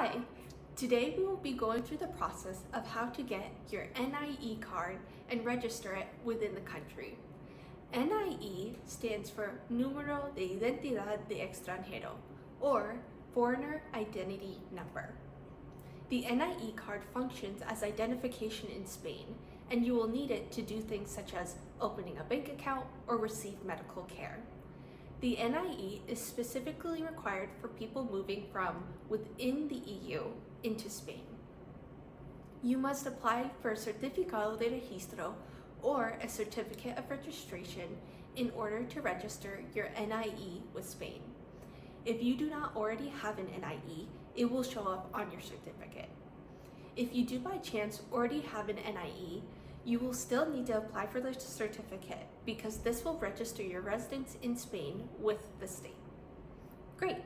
Hi! Today we will be going through the process of how to get your NIE card and register it within the country. NIE stands for Número de Identidad de Extranjero, or Foreigner Identity Number. The NIE card functions as identification in Spain, and you will need it to do things such as opening a bank account or receive medical care. The NIE is specifically required for people moving from within the EU into Spain. You must apply for a certificado de registro or a certificate of registration in order to register your NIE with Spain. If you do not already have an NIE, it will show up on your certificate. If you do by chance already have an NIE, you will still need to apply for the certificate because this will register your residence in Spain with the state. Great!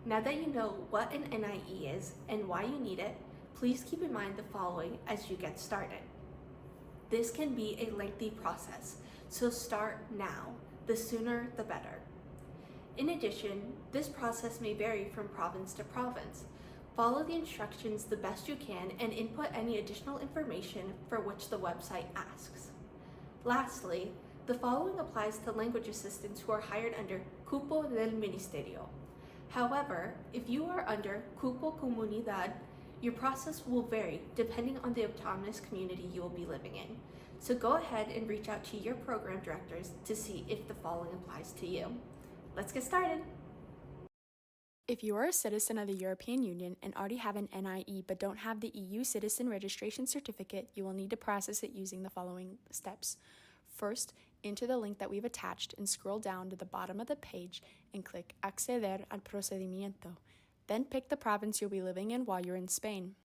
Now that you know what an NIE is and why you need it, please keep in mind the following as you get started. This can be a lengthy process, so start now. The sooner the better. In addition, this process may vary from province to province. Follow the instructions the best you can and input any additional information for which the website asks. Lastly, the following applies to language assistants who are hired under Cupo Ministerio. However, if you are under Cupo Comunidad, your process will vary depending on the autonomous community you will be living in. So go ahead and reach out to your program directors to see if the following applies to you. Let's get started. If you are a citizen of the European Union and already have an NIE but don't have the EU Citizen Registration Certificate, you will need to process it using the following steps. First, enter the link that we've attached and scroll down to the bottom of the page and click Acceder al procedimiento. Then pick the province you'll be living in while you're in Spain.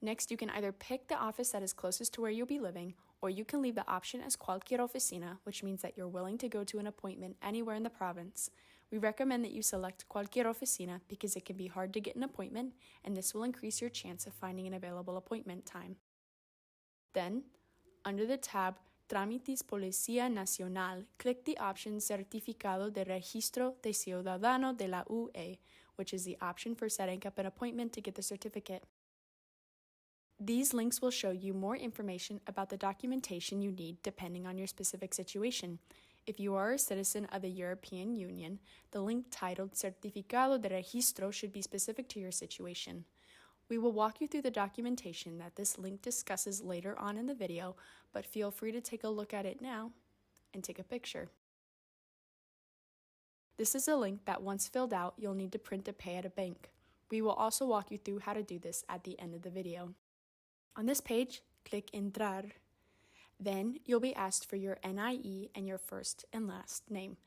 Next, you can either pick the office that is closest to where you'll be living, or you can leave the option as cualquier oficina, which means that you're willing to go to an appointment anywhere in the province. We recommend that you select cualquier oficina because it can be hard to get an appointment, and this will increase your chance of finding an available appointment time. Then, under the tab Trámites Policía Nacional, click the option Certificado de Registro de Ciudadano de la UE, which is the option for setting up an appointment to get the certificate. These links will show you more information about the documentation you need depending on your specific situation. If you are a citizen of the European Union, the link titled Certificado de Registro should be specific to your situation. We will walk you through the documentation that this link discusses later on in the video, but feel free to take a look at it now and take a picture. This is a link that once filled out, you'll need to print to pay at a bank. We will also walk you through how to do this at the end of the video. On this page, click Entrar. Then, you'll be asked for your NIE and your first and last name.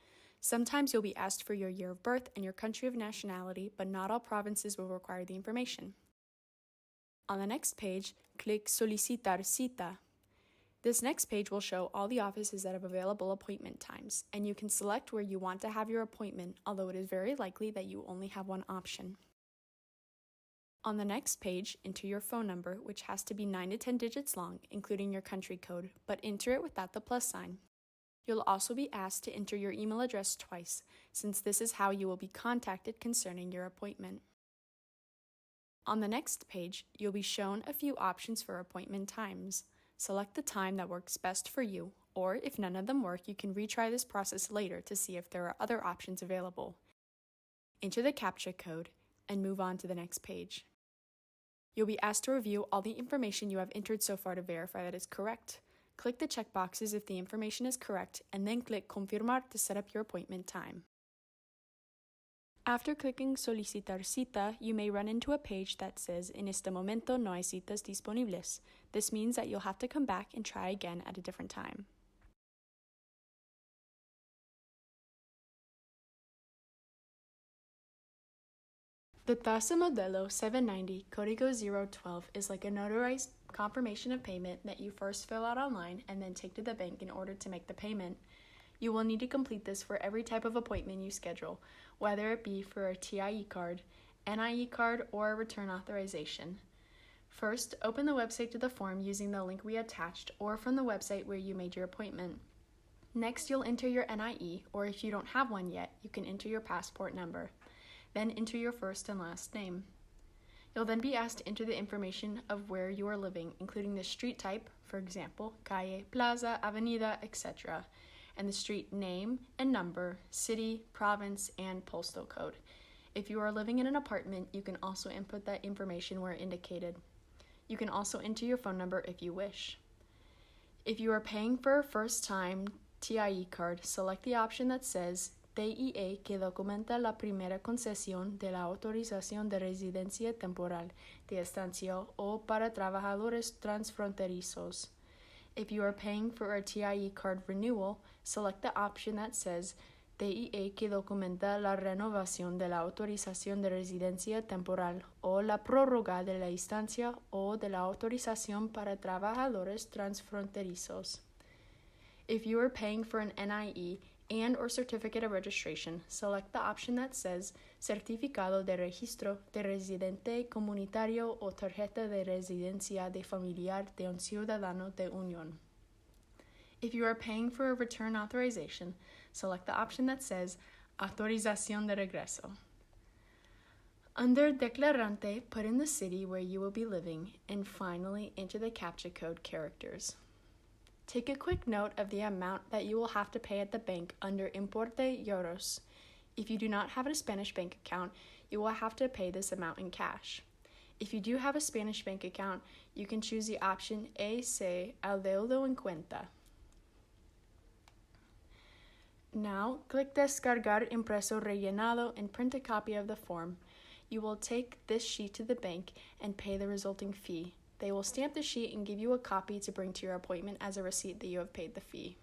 Sometimes you'll be asked for your year of birth and your country of nationality, but not all provinces will require the information. On the next page, click Solicitar cita. This next page will show all the offices that have available appointment times, and you can select where you want to have your appointment, although it is very likely that you only have one option. On the next page, enter your phone number, which has to be 9 to 10 digits long, including your country code, but enter it without the plus sign. You'll also be asked to enter your email address twice, since this is how you will be contacted concerning your appointment. On the next page, you'll be shown a few options for appointment times. Select the time that works best for you, or if none of them work, you can retry this process later to see if there are other options available. Enter the CAPTCHA code and move on to the next page. You'll be asked to review all the information you have entered so far to verify that it's correct. Click the checkboxes if the information is correct, and then click Confirmar to set up your appointment time. After clicking Solicitar cita, you may run into a page that says En este momento no hay citas disponibles. This means that you'll have to come back and try again at a different time. The Tasa Modelo 790 Código 012 is like a notarized confirmation of payment that you first fill out online and then take to the bank in order to make the payment. You will need to complete this for every type of appointment you schedule, whether it be for a TIE card, NIE card, or a return authorization. First, open the website to the form using the link we attached or from the website where you made your appointment. Next, you'll enter your NIE, or if you don't have one yet, you can enter your passport number. Then enter your first and last name. You'll then be asked to enter the information of where you are living, including the street type, for example, calle, plaza, avenida, etc., and the street name and number, city, province, and postal code. If you are living in an apartment, you can also input that information where indicated. You can also enter your phone number if you wish. If you are paying for a first-time TIE card, select the option that says TIE que documenta la primera concesión de la autorización de residencia temporal, de estancia o para trabajadores transfronterizos. If you are paying for a TIE card renewal, select the option that says TIE que documenta la renovación de la autorización de residencia temporal o la prórroga de la estancia o de la autorización para trabajadores transfronterizos. If you are paying for an NIE and or certificate of registration, select the option that says certificado de registro de residente comunitario o tarjeta de residencia de familiar de un ciudadano de Unión. If you are paying for a return authorization, select the option that says autorización de regreso. Under declarante, put in the city where you will be living, and finally enter the CAPTCHA code characters. Take a quick note of the amount that you will have to pay at the bank under Importe Euros. If you do not have a Spanish bank account, you will have to pay this amount in cash. If you do have a Spanish bank account, you can choose the option EC al deudo en cuenta. Now, click Descargar impreso rellenado and print a copy of the form. You will take this sheet to the bank and pay the resulting fee. They will stamp the sheet and give you a copy to bring to your appointment as a receipt that you have paid the fee.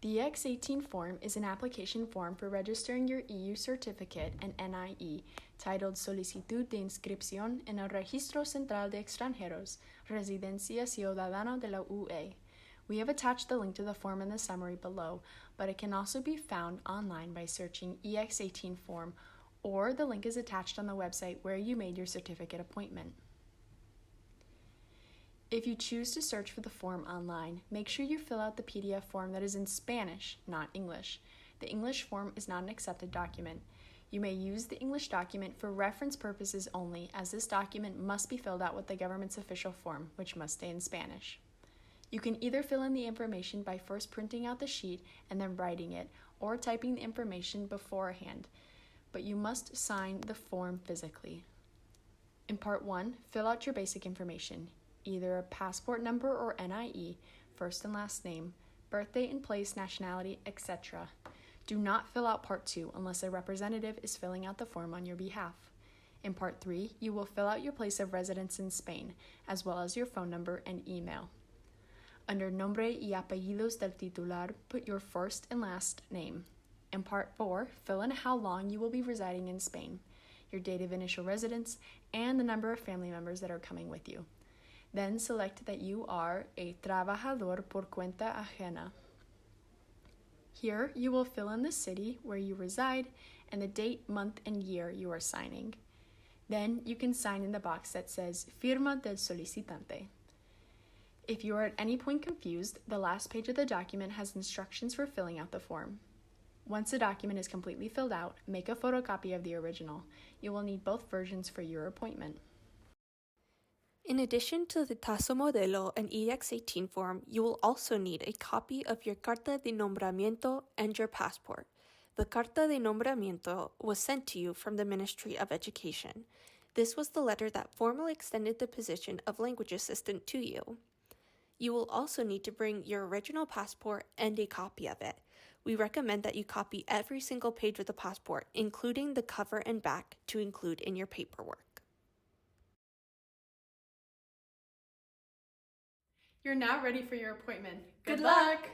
The X18 form is an application form for registering your EU certificate and NIE, titled Solicitud de Inscripción en el Registro Central de Extranjeros, Residencia Ciudadana de la UE. We have attached the link to the form in the summary below, but it can also be found online by searching EX18 form, or the link is attached on the website where you made your certificate appointment. If you choose to search for the form online, make sure you fill out the PDF form that is in Spanish, not English. The English form is not an accepted document. You may use the English document for reference purposes only, as this document must be filled out with the government's official form, which must stay in Spanish. You can either fill in the information by first printing out the sheet and then writing it, or typing the information beforehand, but you must sign the form physically. In Part 1, fill out your basic information, either a passport number or NIE, first and last name, birthday and place, nationality, etc. Do not fill out Part 2 unless a representative is filling out the form on your behalf. In Part 3, you will fill out your place of residence in Spain, as well as your phone number and email. Under Nombre y Apellidos del Titular, put your first and last name. In Part 4, fill in how long you will be residing in Spain, your date of initial residence, and the number of family members that are coming with you. Then select that you are a trabajador por cuenta ajena. Here, you will fill in the city where you reside and the date, month, and year you are signing. Then you can sign in the box that says Firma del Solicitante. If you are at any point confused, the last page of the document has instructions for filling out the form. Once the document is completely filled out, make a photocopy of the original. You will need both versions for your appointment. In addition to the Taso Modelo and EX18 form, you will also need a copy of your Carta de Nombramiento and your passport. The Carta de Nombramiento was sent to you from the Ministry of Education. This was the letter that formally extended the position of language assistant to you. You will also need to bring your original passport and a copy of it. We recommend that you copy every single page of the passport, including the cover and back, to include in your paperwork. You're now ready for your appointment. Good luck!